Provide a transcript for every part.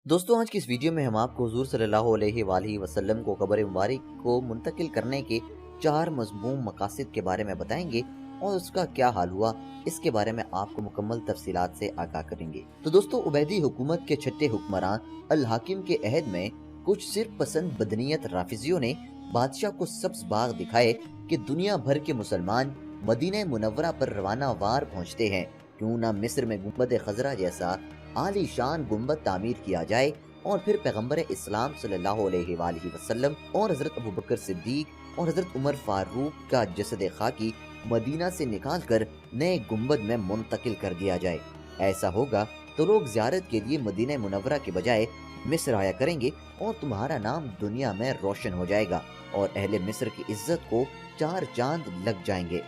दोस्तों आज की इस वीडियो में हम आपको हुजूर सल्लल्लाहु अलैहि वालैहि वसल्लम को कब्र मुबारक को मुंतकिल करने के 4 मज़मूम मकासद के बारे में बताएंगे और उसका क्या हाल हुआ, इसके बारे में आपको मुकम्मल तफसीलात से आगाह करेंगे। तो दोस्तों उबैदी हुकूमत के छठे हुक्मरान अल हाकिम के अहद में कुछ सिर्फ पसंद बदनीयत राफिजियों ने बादशाह को सब्ज बाग दिखाए कि दुनिया भर के मुसलमान मदीना मुनव्वरा पर रवाना वार पहुँचते हैं, क्यों ना मिस्र में गुंबद खजरा जैसा आलीशान गुंबद तामीर किया जाए और फिर पैगंबर इस्लाम सल्लल्लाहु अलैहि वसल्लम और हजरत अबू बकर सिद्दीक और हजरत उमर फारूक का जसद खाकी मदीना से निकाल कर नए गुंबद में मुंतकिल कर दिया जाए। ऐसा होगा तो लोग ज़ियारत के लिए मदीना मुनव्वरा के बजाय मिस्र आया करेंगे और तुम्हारा नाम दुनिया में रोशन हो जाएगा और अहले मिस्र की इज्जत को 4 चांद लग जाएंगे।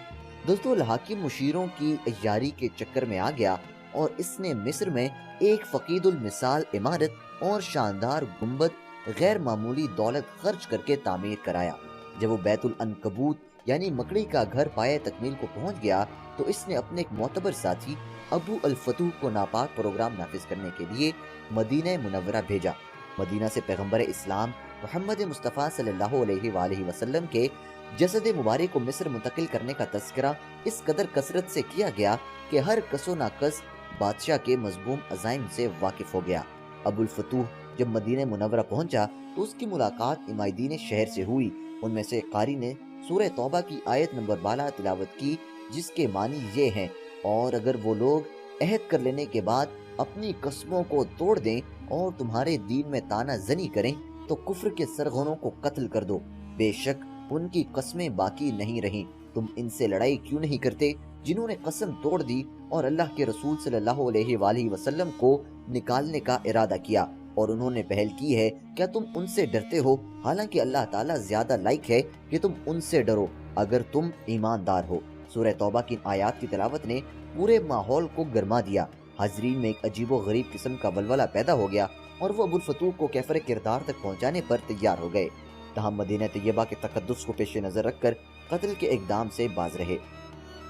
दोस्तों हाकिम मुशीरों की यारी के चक्कर में आ गया और इसने मिस्र में एक फकीदुल मिसाल इमारत और शानदार गुंबद गैर मामूली दौलत खर्च करके तामीर कराया। जब वो बैतुल अनकबूत यानी मकड़ी का घर पाए तकमील को पहुंच गया तो इसने अपने एक मोतबर साथी अबू अल फतूह को नापाक प्रोग्राम नाफिज करने के लिए मदीना मुनव्वरा भेजा। मदीना से पैगंबर इस्लाम मोहम्मद मुस्तफ़ा सल्लल्लाहु अलैहि वसल्लम के जसद मुबारक को मिस्र मुंतकिल करने का तस्करा इस कदर कसरत से किया गया कि हर कसो नाकस बादशाह के मजबूम अज़ाइम से वाकिफ हो गया। अबुल फतूह जब मदीना मुनव्वरा पहुंचा तो उसकी मुलाकात इमादीन शहर से हुई। उनमें से कारी ने सूरह तौबा की आयत नंबर 12 तिलावत की, जिसके मानी ये हैं, और अगर वो लोग अहद कर लेने के बाद अपनी कस्मों को तोड़ दें और तुम्हारे दीन में ताना जनी करें तो कुफ्र के सरगनों को कत्ल कर दो। बेशक उनकी कस्में बाकी नहीं रहीं। तुम इनसे लड़ाई क्यों नहीं करते जिन्होंने कसम तोड़ दी और अल्लाह के रसूल सल्लल्लाहु अलैहि वसल्लम को निकालने का इरादा किया और उन्होंने पहल की है। क्या तुम उनसे डरते हो? हालांकि अल्लाह ताला ज्यादा लायक है कि तुम उनसे डरो अगर तुम ईमानदार हो। सूरह तौबा की आयत की तिलावत ने पूरे माहौल को गरमा दिया। हाजरीन में एक अजीबो गरीब किस्म का वलवला पैदा हो गया और वो अबुल फतूह को कैफर किरदार तक पहुंचाने पर तैयार हो गए। तहम मदीना तैयबा के तकद्दुस को पेश नजर रखकर कत्ल के इकदाम से बाज रहे।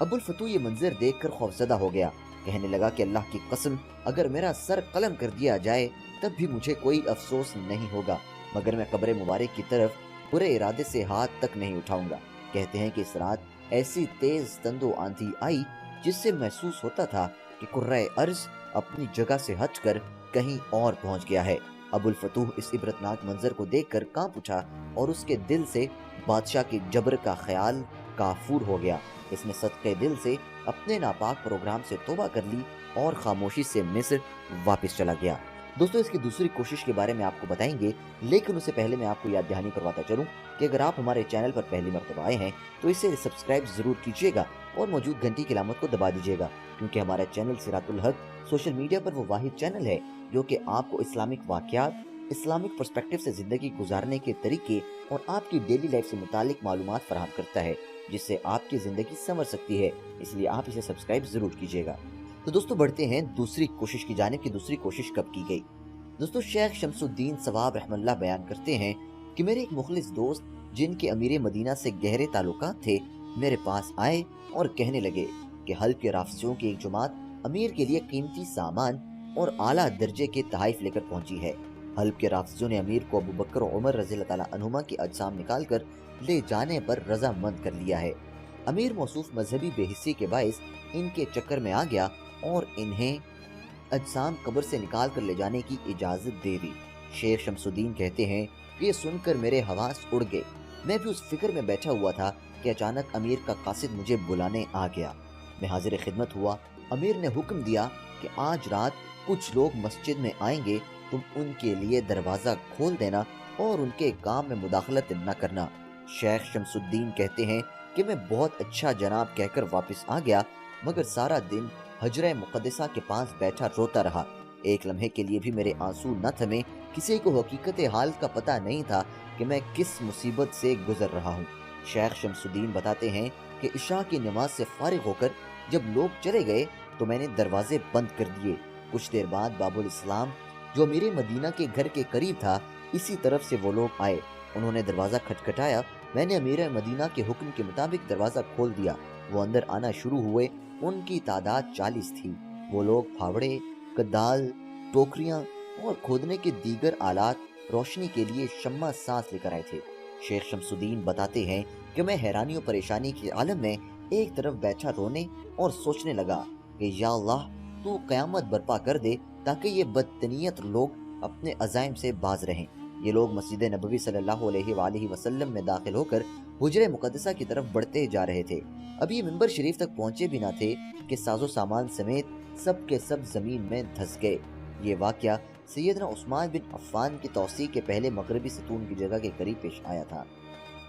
अबुल फतूह ये मंजर देखकर खौफजदा हो गया। कहने लगा कि अल्लाह की कसम, अगर मेरा सर कलम कर दिया जाए तब भी मुझे कोई अफसोस नहीं होगा, मगर मैं कब्र मुबारक की तरफ बुरे इरादे से हाथ तक नहीं उठाऊंगा। कहते हैं कि इस रात ऐसी तेज तंदो आंधी आई जिससे महसूस होता था कि कुर्रे अर्ज अपनी जगह से हटकर कहीं और पहुंच गया है। अबुल फतूह इस इबरतनाक मंजर को देखकर कांप उठा और उसके दिल से बादशाह के जबर का ख्याल काफूर हो गया। इसने सदके दिल से अपने नापाक प्रोग्राम से तौबा कर ली और खामोशी से मिस्र वापस चला गया। दोस्तों इसकी दूसरी कोशिश के बारे में आपको बताएंगे, लेकिन उससे पहले मैं आपको याद दहानी करवाता चलूं कि अगर आप हमारे चैनल पर पहली मर्तबा आए हैं तो इसे सब्सक्राइब जरूर कीजिएगा और मौजूद घंटी की अलामत को दबा दीजिएगा, क्योंकि हमारा चैनल सिरातुल हक सोशल मीडिया पर वो वाहिद चैनल है जो कि आपको इस्लामिक वाक़यात, इस्लामिक पर्सपेक्टिव से जिंदगी गुजारने के तरीके और आपकी डेली लाइफ से मुतालिक मालूमात फराहम करता है, जिससे आपकी जिंदगी संवर सकती है। इसलिए आप इसे सब्सक्राइब जरूर कीजिएगा। तो दोस्तों बढ़ते हैं दूसरी कोशिश की जानिब कि दूसरी कोशिश कब की गई। दोस्तों शेख शमसुद्दीन सवाब रहमतुल्लाह बयान करते हैं कि मेरे एक मुखलिस दोस्त जिनके अमीर मदीना से गहरे ताल्लुकात थे मेरे पास आए और कहने लगे कि हल्फ के राफिजियों की एक जमात अमीर के लिए कीमती सामान और आला दर्जे के तहाइफ लेकर पहुंची है। हल्फ के राफिजियों ने अमीर को अबू बकर और उमर रज़ी अल्लाह ताला अन्हुमा की अजसाम निकाल कर ले जाने पर रजामंद कर लिया है। अमीर मौसूफ मजहबी बेहिस्सी के बाइस इनके चक्कर में आ गया और इन्हें अजसाम कब्र से निकाल कर ले जाने की इजाजत दे दी। शेख शमसुद्दीन कहते हैं कि ये सुनकर मेरे हवास उड़ गए। मैं भी उस फिक्र में बैठा हुआ था कि अचानक अमीर का कासिद मुझे बुलाने आ गया। मैं हाजिर खिदमत हुआ। अमीर ने हुक्म दिया कि आज रात कुछ लोग मस्जिद में आएंगे, तुम उनके लिए दरवाजा खोल देना और उनके काम में मुदाखलत न करना। शेख शमसुद्दीन कहते हैं कि मैं बहुत अच्छा जनाब कहकर वापस आ गया, मगर सारा दिन हजरे मुक़द्दसा के पास बैठा रोता रहा। एक लम्हे के लिए भी मेरे आंसू न थमे। किसी को हकीकत हाल का पता नहीं था कि मैं किस मुसीबत से गुजर रहा हूँ। शेख शमसुद्दीन बताते हैं कि इशा की नमाज से फारिग होकर जब लोग चले गए तो मैंने दरवाजे बंद कर दिए। कुछ देर बाद बाबुल इस्लाम जो मेरे मदीना के घर के करीब था, इसी तरफ से वो लोग आए। उन्होंने दरवाज़ा खटखटाया। मैंने अमीर मदीना के हुक्म के मुताबिक दरवाज़ा खोल दिया। वो अंदर आना शुरू हुए। उनकी तादाद 40 थी। वो लोग फावड़े, कदाल, टोकरियां اور کھودنے کے دیگر آلات روشنی کے لیے شمع سانس لے کر آئے تھے۔ شیخ شمس الدین بتاتے ہیں کہ میں حیرانی و پریشانی کے عالم میں ایک طرف بیٹھا رونے اور سوچنے لگا کہ یا اللہ تو قیامت برپا کر دے تاکہ یہ بدتنیت لوگ اپنے عزائم سے باز رہیں۔ یہ لوگ مسجد نبوی صلی اللہ علیہ وآلہ وسلم میں داخل ہو کر حجرہ مقدسہ کی طرف بڑھتے جا رہے تھے۔ ابھی ممبر شریف تک پہنچے بھی نہ تھے کہ ساز و سامان سمیت سب کے سب زمین میں دھس گئے۔ یہ واقعہ سیدنا عثمان بن عفان کی توسیع کے پہلے مغربی ستون کی جگہ کے قریب پیش آیا تھا۔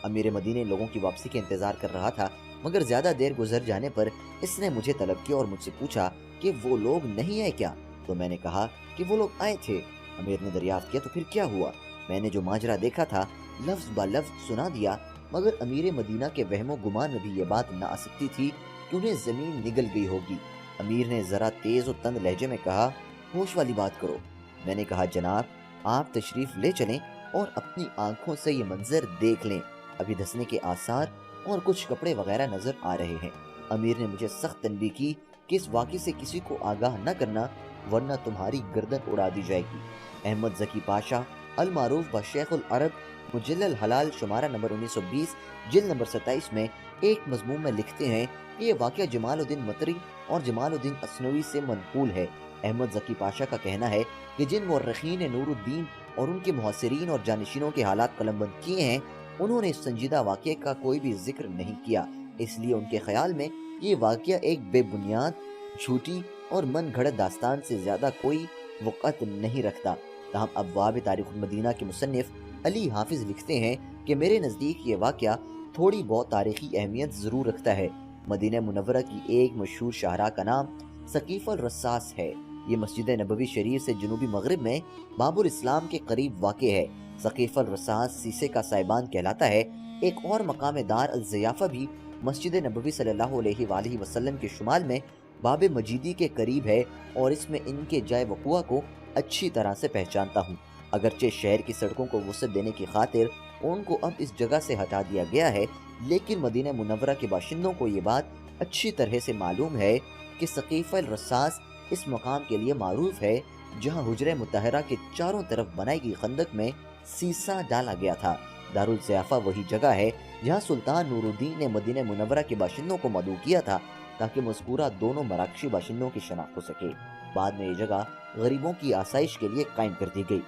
امیر مدینہ لوگوں کی واپسی کے انتظار کر رہا تھا، مگر زیادہ دیر گزر جانے پر اس نے مجھے طلب کیا اور مجھ سے پوچھا کہ وہ لوگ نہیں آئے کیا؟ تو میں نے کہا کہ وہ لوگ آئے تھے۔ امیر نے دریافت کیا تو پھر کیا ہوا؟ میں نے جو ماجرا دیکھا تھا لفظ با لفظ سنا دیا، مگر امیر مدینہ کے وہم و گمان میں بھی یہ بات نہ آ سکتی تھی کہ انہیں زمین نگل گئی ہوگی۔ امیر نے ذرا تیز و تند لہجے میں کہا، ہوش والی بات کرو۔ میں نے کہا جناب آپ تشریف لے چلیں اور اپنی آنکھوں سے یہ منظر دیکھ لیں، ابھی دھسنے کے آثار اور کچھ کپڑے وغیرہ نظر آ رہے ہیں۔ امیر نے مجھے سخت تنبیہ کی کہ اس واقعے سے کسی کو آگاہ نہ کرنا ورنہ تمہاری گردن اڑا دی جائے گی۔ احمد ذکی پاشا المعروف بشیخ العرب مجلل حلال شمارہ نمبر 1920 جلد نمبر 27 میں ایک مضمون میں لکھتے ہیں کہ یہ واقعہ جمال الدین مطری اور جمال الدین اسنوی سے منقول ہے۔ احمد ذکی پاشا کا کہنا ہے کہ جن مورخین نے نور الدین اور ان کے محاصرین اور جانشینوں کے حالات قلم بند کیے ہیں انہوں نے اس سنجیدہ واقعے کا کوئی بھی ذکر نہیں کیا، اس لیے ان کے خیال میں یہ واقعہ ایک بے بنیاد، جھوٹی اور من گھڑت داستان سے زیادہ کوئی وقعت نہیں رکھتا۔ تاہم ابواب تاریخ المدینہ کے مصنف علی حافظ لکھتے ہیں کہ میرے نزدیک یہ واقعہ تھوڑی بہت تاریخی اہمیت ضرور رکھتا ہے۔ مدینہ منورہ کی ایک مشہور شاہراہ کا نام سقیف الرصاص ہے۔ یہ مسجد نبوی شریف سے جنوبی مغرب میں باب الاسلام کے قریب واقع ہے۔ سقیف الرصاص سیسے کا سائبان کہلاتا ہے۔ ایک اور مقام دار الضیافہ بھی مسجد نبوی صلی اللہ علیہ وآلہ وسلم کے شمال میں باب مجیدی کے قریب ہے اور اس میں ان کے جائے وقوع کو اچھی طرح سے پہچانتا ہوں۔ اگرچہ شہر کی سڑکوں کو وسعت دینے کی خاطر ان کو اب اس جگہ سے ہٹا دیا گیا ہے، لیکن مدینہ منورہ کے باشندوں کو یہ بات اچھی طرح سے معلوم ہے کہ سقیفہ الرصاص اس مقام کے لیے معروف ہے جہاں حجرہ مطہرہ کے چاروں طرف بنائی گئی خندق میں سیسا ڈالا گیا تھا۔ دارالضیافہ وہی جگہ ہے جہاں سلطان نور الدین نے مدینہ منورہ کے باشندوں کو مدعو کیا تھا تاکہ مذکورہ دونوں مراکشی باشندوں کی شناخت ہو سکے۔ بعد میں یہ جگہ غریبوں کی آسائش کے لیے قائم کر دی گئی۔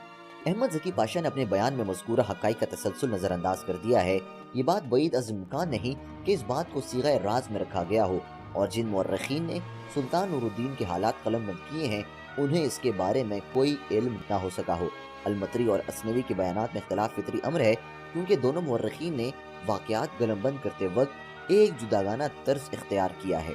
احمد ذکی پاشا نے اپنے بیان میں مذکورہ حقائق کا تسلسل نظر انداز کر دیا ہے۔ یہ بات بعید از امکان نہیں کہ اس بات کو صیغہ راز میں رکھا گیا ہو، اور جن مورخین نے سلطان نور الدین کے حالات قلم بند کیے ہیں انہیں اس کے بارے میں کوئی علم نہ ہو سکا ہو۔ المطری اور اسنوی کے بیانات میں اختلاف فطری امر ہے، کیونکہ دونوں مورخین نے واقعات قلم بند کرتے وقت ایک جداگانہ طرز اختیار کیا ہے۔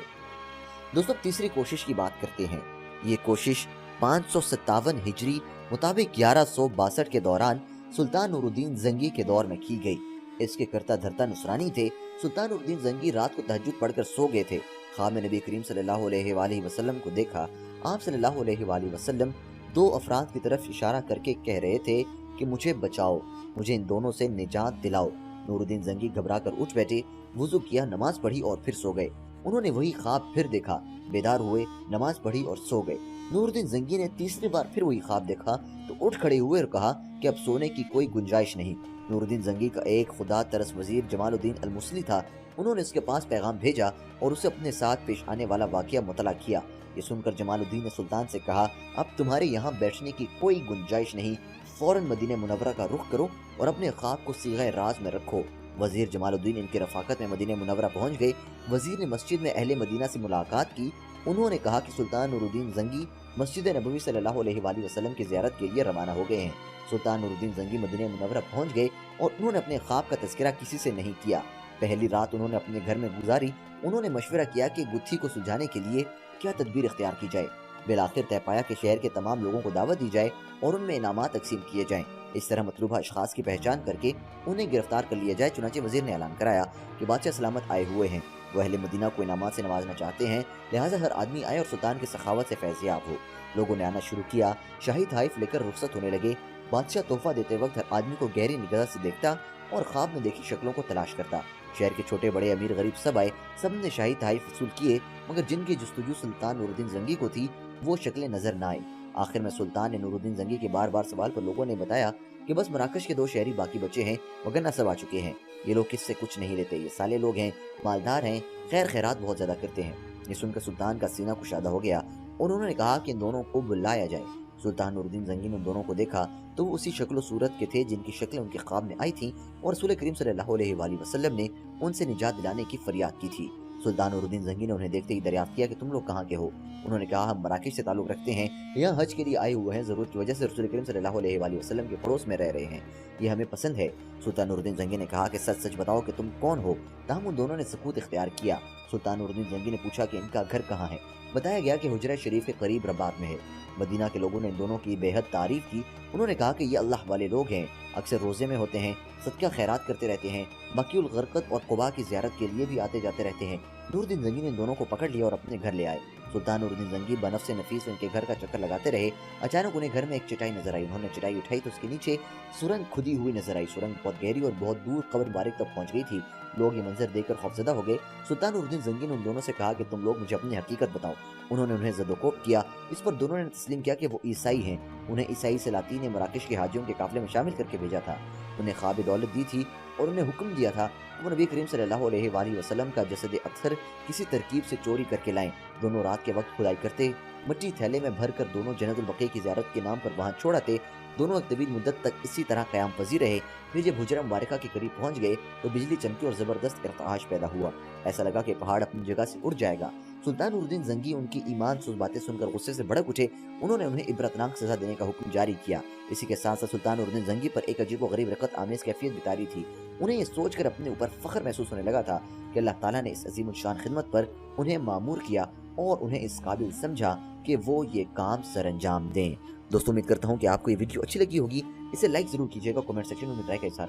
دوستو تیسری کوشش کی بات کرتے ہیں۔ یہ کوشش 557 ہجری مطابق 1162 کے دوران سلطان نور الدین زنگی کے دور میں کی گئی۔ اس کے کرتا دھرتا نصرانی تھے۔ سلطان نور الدین زنگی رات کو تہجد پڑھ کر سو گئے تھے۔ خواب میں نبی کریم صلی اللہ علیہ وآلہ وسلم کو دیکھا۔ آپ صلی اللہ علیہ وآلہ وسلم دو افراد کی طرف اشارہ کر کے کہہ رہے تھے کہ مجھے بچاؤ، مجھے ان دونوں سے نجات دلاؤ۔ نور الدین زنگی گھبرا کر اٹھ بیٹھے، وضو کیا، نماز پڑھی اور پھر سو گئے۔ انہوں نے وہی خواب پھر دیکھا، بیدار ہوئے، نماز پڑھی اور سو گئے۔ نور الدین زنگی نے تیسری بار پھر وہی خواب دیکھا تو اٹھ کھڑے ہوئے اور کہا کہ اب سونے کی کوئی گنجائش نہیں۔ نور الدین زنگی کا ایک خدا ترس وزیر جمال الدین المصلی تھا۔ انہوں نے اس کے پاس پیغام بھیجا اور اسے اپنے ساتھ پیش آنے والا واقعہ مطلع کیا۔ یہ سن کر جمال الدین نے سلطان سے کہا، اب تمہارے یہاں بیٹھنے کی کوئی گنجائش نہیں، فوراً مدینہ منورہ کا رخ کرو اور اپنے خواب کو صیغہ راز میں رکھو۔ وزیر جمال الدین ان کی رفاقت میں مدینہ منورہ پہنچ گئے۔ وزیر نے مسجد میں اہل مدینہ سے ملاقات کی۔ انہوں نے کہا کہ سلطان نور الدین زنگی مسجد نبوی صلی اللہ علیہ وآلہ وسلم کی زیارت کے لیے روانہ ہو گئے ہیں۔ سلطان نور الدین زنگی مدینہ منورہ پہنچ گئے اور انہوں نے اپنے خواب کا تذکرہ کسی سے نہیں کیا۔ پہلی رات انہوں نے اپنے گھر میں گزاری۔ انہوں نے مشورہ کیا کہ گتھی کو سلجھانے کے لیے کیا تدبیر اختیار کی جائے۔ بالآخر طے پایا کہ شہر کے تمام لوگوں کو دعوت دی جائے اور ان میں انعامات تقسیم کیے جائیں۔ اس طرح مطلوبہ اشخاص کی پہچان کر کے انہیں گرفتار کر لیا جائے۔ چنانچہ وزیر نے اعلان کرایا کہ بادشاہ سلامت آئے ہوئے ہیں، وہ اہل مدینہ کو انعامات سے نوازنا چاہتے ہیں، لہٰذا ہر آدمی آئے اور سلطان کی سخاوت سے فیض یاب ہو۔ لوگوں نے آنا شروع کیا، شاہی تحائف لے کر رخصت ہونے لگے۔ بادشاہ تحفہ دیتے وقت ہر آدمی کو گہری نگاہ سے دیکھتا اور خواب میں دیکھی شکلوں کو تلاش کرتا۔ شہر کے چھوٹے بڑے امیر غریب سب آئے، سب نے شاہی تحائف وصول کیے، مگر جن کی جستجو سلطان نور الدین زنگی کو تھی وہ شکلیں نظر نہ آئیں۔ आखिर में सुल्तान ने नूरुद्दीन जंगी के बार बार सवाल पर लोगों ने बताया कि बस मराकश के 2 शहरी बाकी बचे हैं, वगरना सब आ चुके हैं। ये लोग किससे कुछ नहीं लेते, ये साले लोग हैं, मालदार हैं, खैर खैरात बहुत ज्यादा करते हैं। ये सुनकर सुल्तान का सीना कुशादा हो गया और उन्होंने कहा कि इन दोनों को बुलाया जाए। सुल्तान नूरुद्दीन जंगी ने उन दोनों को देखा तो वो उसी शक्ल सूरत के थे जिनकी शक्लें उनके ख्वाब में आई थीं और रसूल करीम सल्लल्लाहु अलैहि वसल्लम ने उनसे निजात दिलाने की फरियाद की थी। सुल्तान नूरुद्दीन जंगी ने उन्हें देखते ही दरियाफ्त किया कि तुम लोग कहाँ के हो। उन्होंने कहा हम मराकेश से ताल्लुक रखते हैं, यहाँ हज के लिए आए हुए हैं, जरूरत की वजह से रसूल करीम सल्लल्लाहु अलैहि वसल्लम के पड़ोस में रह रहे हैं, ये हमें पसंद है। सुल्तान नूरुद्दीन जंगी ने कहा कि सच सच बताओ कि तुम कौन हो। ताहम उन दोनों ने सकूत इख्तियार किया। सुल्तान नूरुद्दीन जंगी ने पूछा कि इनका घर कहाँ है। बताया गया कि हुजरा शरीफ के करीब रबात में है। मदीना के लोगों ने इन दोनों की बेहद तारीफ की। उन्होंने कहा कि ये अल्लाह वाले लोग हैं, अक्सर रोजे में होते हैं, सदका खैरात करते रहते हैं, बकीउल गरकत और कुबा की ज़ियारत के लिए भी आते जाते रहते हैं। नूरुद्दीन जंगी ने इन दोनों को पकड़ लिया और अपने घर ले आए। सुल्तान नूरुद्दीन जंगी बनफ़्स नफीस उनके घर का चक्कर लगाते रहे। अचानक उन्हें घर में एक चटाई नजर आई। उन्होंने चटाई उठाई तो उसके नीचे सुरंग खुदी हुई नजर आई। सुरंग बहुत गहरी और बहुत दूर कब्र मुबारक तक पहुंच गई थी। लोग ये मंजर देखकर खौफजदा हो गए। सुल्तान नूरुद्दीन जंगी ने उन दोनों से कहा कि तुम लोग मुझे अपनी हकीकत बताओ। उन्होंने उन्हें ज़दोकोब किया। इस पर दोनों ने तस्लीम किया कि वो ईसाई हैं। उन्हें ईसाई सलातीन ने मराकश के हाजियों के काफिले में शामिल करके भेजा था। उन्हें ख्वाब दौलत दी थी और उन्हें हुक्म दिया था कि वो नबी करीम सल्लल्लाहु अलैहि वसल्लम का जसद अत्थर किसी तरकीब से चोरी करके लाएं। दोनों रात के वक्त खुदाई करते, मिट्टी थैले में भरकर दोनों जन्नतुल बक़ी की ज़ियारत के नाम पर वहाँ छोड़ आते। दोनों एक तवील मुद्दत तक इसी तरह क़याम पज़ीर रहे। फिर जब हुजरा मुबारका के करीब पहुंच गए तो बिजली चमकी और ज़बरदस्त इर्तिआश पैदा हुआ। ऐसा लगा कि पहाड़ अपनी जगह से उड़ जाएगा। सुल्तान नूरुद्दीन जंगी उनकी ईमान सुज़ बातें सुनकर गुस्से से भड़क उठे। उन्होंने उन्हें इबरतनाक सज़ा देने का हुक्म जारी किया। इसी के साथ साथ सुल्तान नूरुद्दीन जंगी पर एक अजीब व गरीब रकत आमेज कैफियत बितारी थी। उन्हें ये सोचकर अपने ऊपर फ़ख्र महसूस होने लगा था कि अल्लाह ताला ने इस अजीम शान खिदमत पर उन्हें मामूर किया और उन्हें इस काबिल समझा कि वो ये काम सरअंजाम दें। दोस्तों, उम्मीद करता हूँ कि आपको ये वीडियो अच्छी लगी होगी। इसे लाइक ज़रूर कीजिएगा, कमेंट सेक्शन में राय का इज़हार